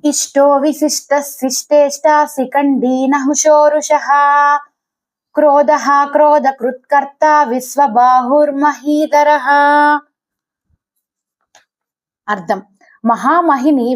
ఇష్టో విశిష్ట శిష్టేష్ట శిఖండీ నహుషోరుషః క్రోధః క్రోధకృత్కర్త విశ్వబాహుర్మహీధరః. అర్థం: మహామహిని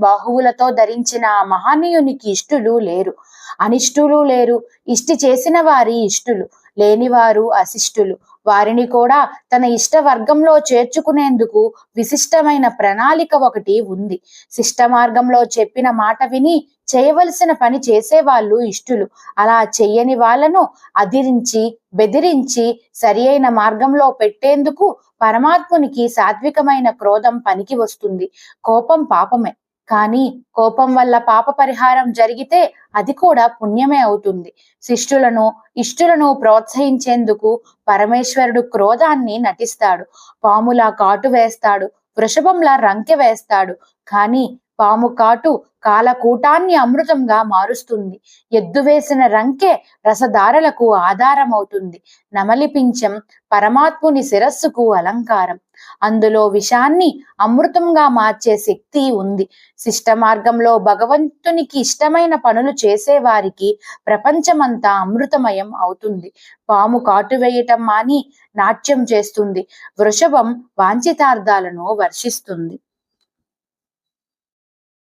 బాహువులతో ధరించిన ఆ మహనీయునికి ఇష్టులు లేరు, అనిష్టులు లేరు. ఇష్టి చేసిన వారి ఇష్టులు, లేనివారు అశిష్టులు. వారిని కూడా తన ఇష్ట వర్గంలో చేర్చుకునేందుకు విశిష్టమైన ప్రణాళిక ఒకటి ఉంది. శిష్ట మార్గంలో చెప్పిన మాట విని చేయవలసిన పని చేసేవాళ్ళు ఇష్టులు. అలా చెయ్యని వాళ్ళను అదిరించి బెదిరించి సరి అయిన మార్గంలో పెట్టేందుకు పరమాత్మునికి సాత్వికమైన క్రోధం పనికి వస్తుంది. కోపం పాపమే, కానీ కోపం వల్ల పాప పరిహారం జరిగితే అది కూడా పుణ్యమే అవుతుంది. శిష్టులను ఇష్టులను ప్రోత్సహించేందుకు పరమేశ్వరుడు క్రోధాన్ని నటిస్తాడు. పాములా కాటు వేస్తాడు, వృషభంలా రంకె వేస్తాడు. కానీ పాము కాటు కాలకూటాన్ని అమృతంగా మారుస్తుంది. ఎద్దు వేసిన రంకె రసధారలకు ఆధారమవుతుంది. నమలి పింఛం పరమాత్ముని శిరస్సుకు అలంకారం. అందులో విషాన్ని అమృతంగా మార్చే శక్తి ఉంది. శిష్ట మార్గంలో భగవంతునికి ఇష్టమైన పనులు చేసేవారికి ప్రపంచమంతా అమృతమయం అవుతుంది. పాము కాటు వేయటం మాని నాట్యం చేస్తుంది. వృషభం వాంఛితార్థాలను వర్షిస్తుంది.